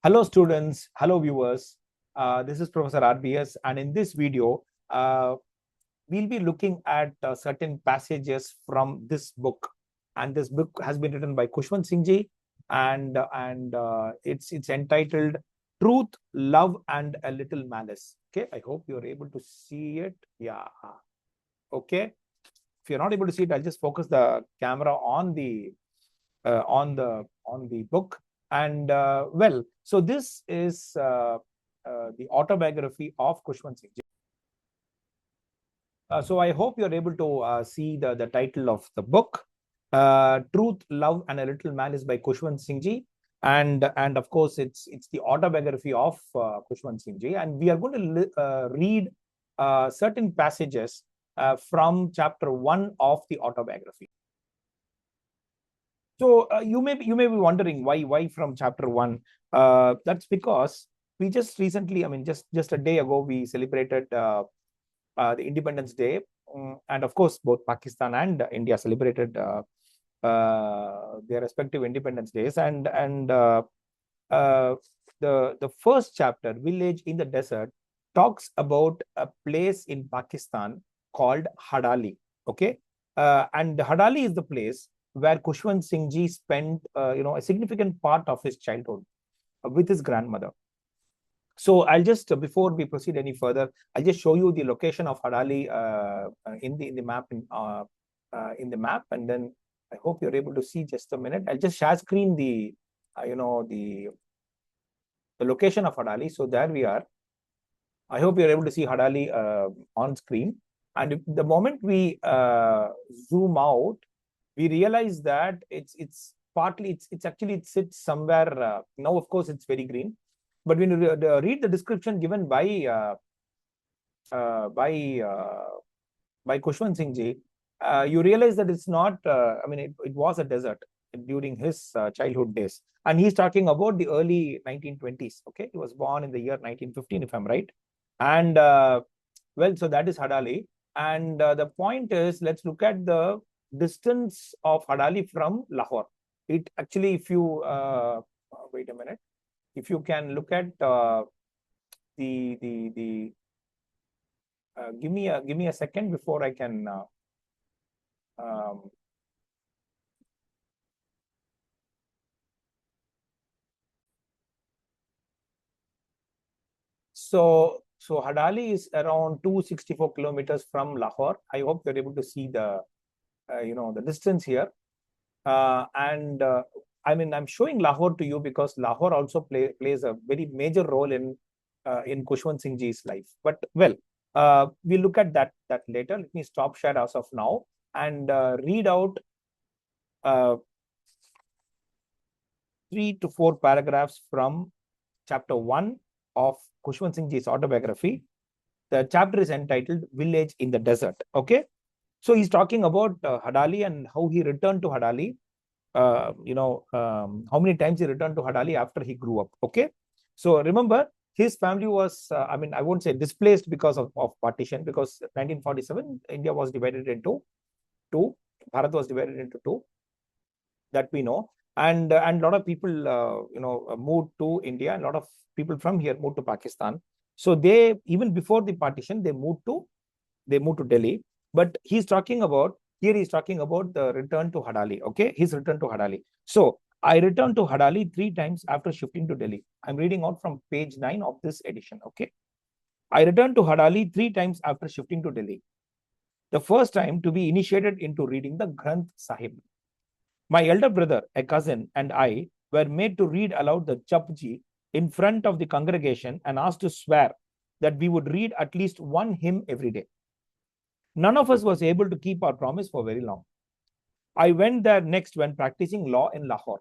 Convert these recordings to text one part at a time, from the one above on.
Hello students, hello viewers. This is Professor RBS, and in this video, we'll be looking at certain passages from this book. And this book has been written by Khushwant Singh, and it's entitled "Truth, Love, and a Little Malice." Okay, I hope you're able to see it. Yeah. Okay. If you're not able to see it, I'll just focus the camera on the book. And well, so this is the autobiography of Khushwant Singh. So I hope you're able to see the title of the book, Truth, Love, and a Little Malice by Khushwant Singh. And of course, it's the autobiography of Khushwant Singh. And we are going to read certain passages from chapter 1 of the autobiography. So you may be wondering why from chapter 1. That's because we just recently, I mean, just a day ago, we celebrated the Independence Day, and of course, both Pakistan and India celebrated their respective Independence Days. And the first chapter, Village in the Desert, talks about a place in Pakistan called Hadali. Okay, and Hadali is the place where Khushwant Singh Ji spent, a significant part of his childhood with his grandmother. So I'll just, before we proceed any further, I'll just show you the location of Hadali in the map, and then I hope you're able to see. Just a minute. I'll just share screen the location of Hadali. So there we are. I hope you're able to see Hadali on screen. And the moment we zoom out, we realize that it's actually it sits somewhere. Now, of course, it's very green. But when you read the description given by Khushwant Singh Ji, you realize that it's not. It was a desert during his childhood days, and he's talking about the early 1920s. Okay, he was born in the year 1915, if I'm right. And well, so that is Hadali. And the point is, let's look at the distance of Hadali from Lahore. It actually, if you wait a minute, if you can look at give me a second before I can so Hadali is around 264 kilometers from Lahore. I hope you're able to see the the distance here. I'm showing Lahore to you because Lahore also plays a very major role in Khushwant Singh Ji's life. But well, we'll look at that later. Let me stop share as of now and read out 3 to 4 paragraphs from chapter 1 of Khushwant Singh Ji's autobiography. The chapter is entitled Village in the Desert. Okay, so he's talking about Hadali and how he returned to Hadali. How many times he returned to Hadali after he grew up. Okay, so remember, his family was, I won't say displaced because of partition, because 1947, India was divided into two. Bharat was divided into two, that we know. And a lot of people, moved to India. And a lot of people from here moved to Pakistan. So they, even before the partition, they moved to Delhi. But he's talking about, here he's talking about the return to Hadali. Okay, his return to Hadali. So I returned to Hadali 3 times after shifting to Delhi. I'm reading out from page 9 of this edition. Okay, I returned to Hadali 3 times after shifting to Delhi. The first time to be initiated into reading the Granth Sahib. My elder brother, a cousin, and I were made to read aloud the Japji in front of the congregation and asked to swear that we would read at least one hymn every day. None of us was able to keep our promise for very long. I went there next when practicing law in Lahore.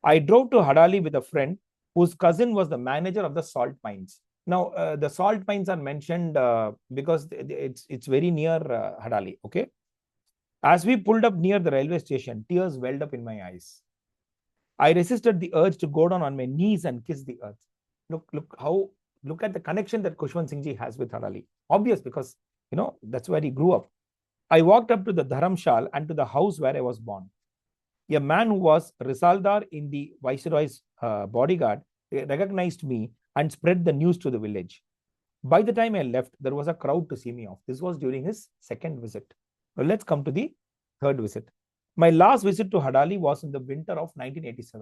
I drove to Hadali with a friend whose cousin was the manager of the salt mines. Now, the salt mines are mentioned because it's very near Hadali. Okay. As we pulled up near the railway station, tears welled up in my eyes. I resisted the urge to go down on my knees and kiss the earth. Look at the connection that Khushwant Singh Ji has with Hadali. Obvious, because that's where he grew up. I walked up to the Dharamshal and to the house where I was born. A man who was Risaldar in the Viceroy's bodyguard recognized me and spread the news to the village. By the time I left, there was a crowd to see me off. This was during his second visit. Now let's come to the third visit. My last visit to Hadali was in the winter of 1987.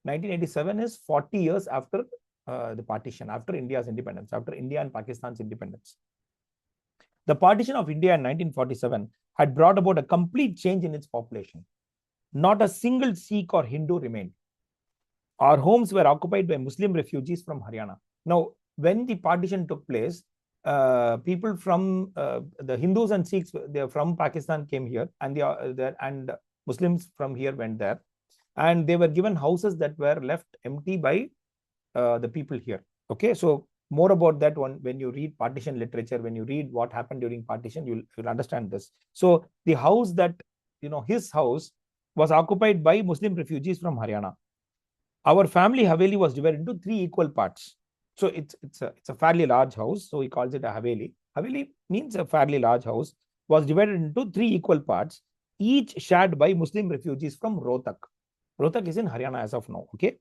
1987 is 40 years after the partition, after India's independence, after India and Pakistan's independence. The partition of India in 1947 had brought about a complete change in its population. Not a single Sikh or Hindu remained. Our homes were occupied by Muslim refugees from Haryana. Now, when the partition took place, people from the Hindus and Sikhs, they from Pakistan came here, and Muslims from here went there, and they were given houses that were left empty by the people here. Okay, so more about that one when you read partition literature, when you read what happened during partition, you'll understand this. So the house that, his house was occupied by Muslim refugees from Haryana. Our family Haveli was divided into 3 equal parts. So it's a fairly large house. So he calls it a Haveli. Haveli means a fairly large house, was divided into 3 equal parts, each shared by Muslim refugees from Rohtak. Rohtak is in Haryana as of now. Okay.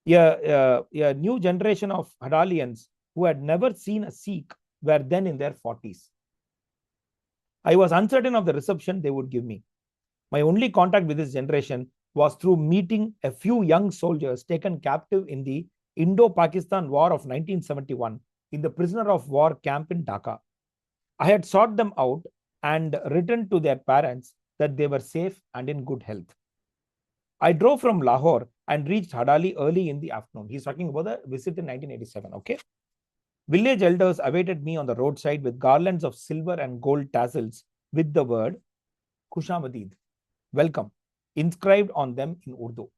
A new generation of Hadalians who had never seen a Sikh were then in their 40s. I was uncertain of the reception they would give me. My only contact with this generation was through meeting a few young soldiers taken captive in the Indo-Pakistan War of 1971 in the prisoner of war camp in Dhaka. I had sought them out and written to their parents that they were safe and in good health. I drove from Lahore and reached Hadali early in the afternoon. He's talking about the visit in 1987. Okay. Village elders awaited me on the roadside with garlands of silver and gold tassels with the word Khushamadid, welcome, inscribed on them in Urdu.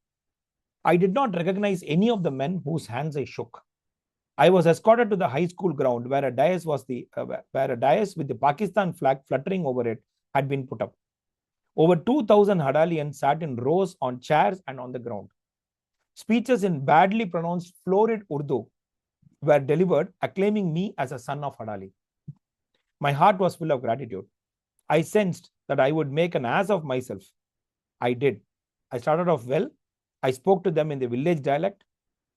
I did not recognize any of the men whose hands I shook. I was escorted to the high school ground where a dais with the Pakistan flag fluttering over it had been put up. Over 2,000 Hadalians sat in rows on chairs and on the ground. Speeches in badly pronounced florid Urdu were delivered, acclaiming me as a son of Hadali. My heart was full of gratitude. I sensed that I would make an ass of myself. I did. I started off well. I spoke to them in the village dialect.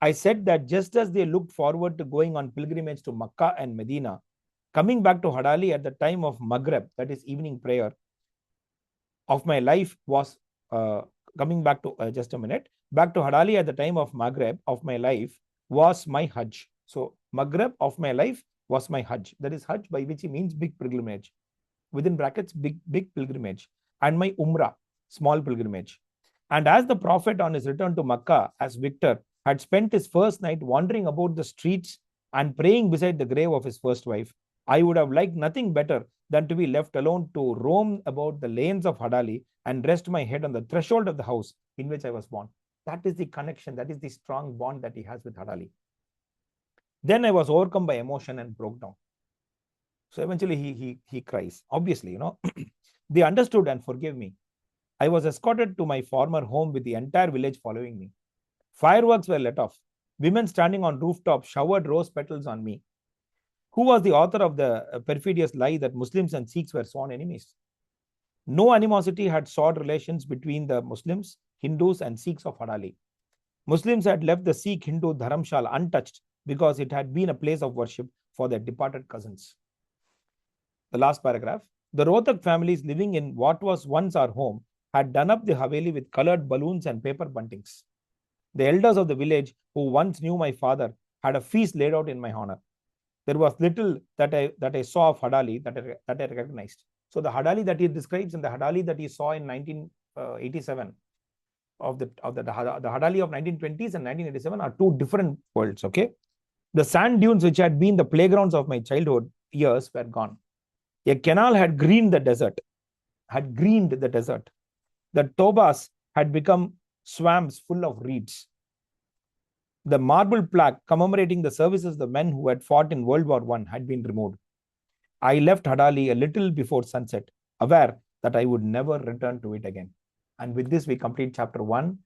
I said that just as they looked forward to going on pilgrimage to Makkah and Medina, coming back to Hadali at the time of Maghrib, that is evening prayer, of my life was back to Hadali at the time of Maghrib of my life was my Hajj. So Maghrib of my life was my Hajj. That is Hajj, by which he means big pilgrimage. Within brackets, big pilgrimage. And my Umrah, small pilgrimage. And as the Prophet on his return to Makkah as victor had spent his first night wandering about the streets and praying beside the grave of his first wife, I would have liked nothing better than to be left alone to roam about the lanes of Hadali and rest my head on the threshold of the house in which I was born. That is the connection, that is the strong bond that he has with Hadali. Then I was overcome by emotion and broke down. So eventually he cries. Obviously, they understood and forgave me. I was escorted to my former home with the entire village following me. Fireworks were let off. Women standing on rooftops showered rose petals on me. Who was the author of the perfidious lie that Muslims and Sikhs were sworn enemies? No animosity had soured relations between the Muslims, Hindus, and Sikhs of Hadali. Muslims had left the Sikh-Hindu Dharamshala untouched because it had been a place of worship for their departed cousins. The last paragraph. The Rohtak families living in what was once our home had done up the Haveli with colored balloons and paper buntings. The elders of the village who once knew my father had a feast laid out in my honor. There was little that I saw of Hadali that I recognized. So the Hadali that he describes and the Hadali that he saw in 1987 the Hadali of 1920s and 1987 are two different worlds. Okay, the sand dunes which had been the playgrounds of my childhood years were gone. A canal had greened the desert. The tobas had become swamps full of reeds. The marble plaque commemorating the services of the men who had fought in World War I had been removed. I left Hadali a little before sunset, aware that I would never return to it again. And with this, we complete chapter 1,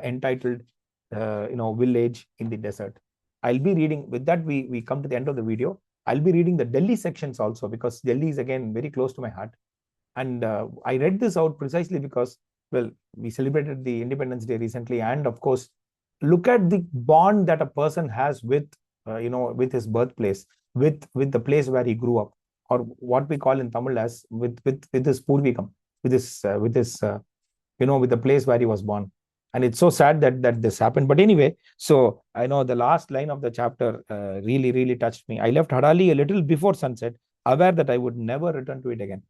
entitled, Village in the Desert. I'll be reading, with that, we come to the end of the video. I'll be reading the Delhi sections also, because Delhi is again very close to my heart. And I read this out precisely because, well, we celebrated the Independence Day recently. And of course, look at the bond that a person has with, with his birthplace, with the place where he grew up, or what we call in Tamil as with his purvikam, with his with the place where he was born. And it's so sad that this happened. But anyway, so I know the last line of the chapter really, really touched me. I left Hadali a little before sunset, aware that I would never return to it again.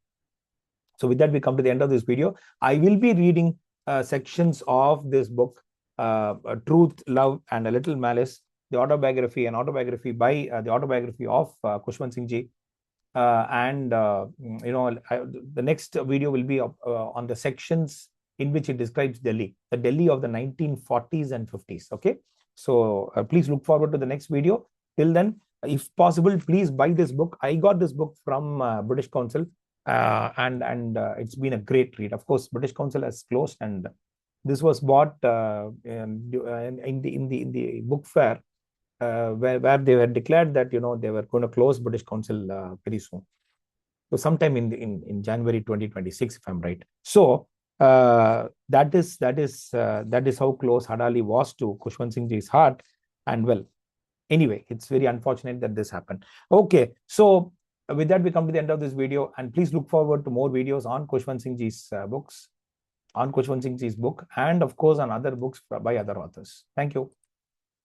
So with that, we come to the end of this video. I will be reading sections of this book, Truth, Love, and a Little Malice, the autobiography, an autobiography by the autobiography of Khushwant Singh ji. The next video will be on the sections in which it describes Delhi, the Delhi of the 1940s and 50s. Okay, so please look forward to the next video. Till then, if possible, please buy this book. I got this book from British Council, and it's been a great read. Of course, British Council has closed, and this was bought in the book fair, where they were declared that they were going to close British Council very soon. So sometime in January 2026, if I'm right. So that is how close Hadali was to Khushwant Singh ji's heart. And well, anyway, it's very unfortunate that this happened. Okay, so with that, we come to the end of this video, and please look forward to more videos on Khushwant Singh ji's books, on Khushwant Singh ji's book, and of course on other books by other authors. Thank you.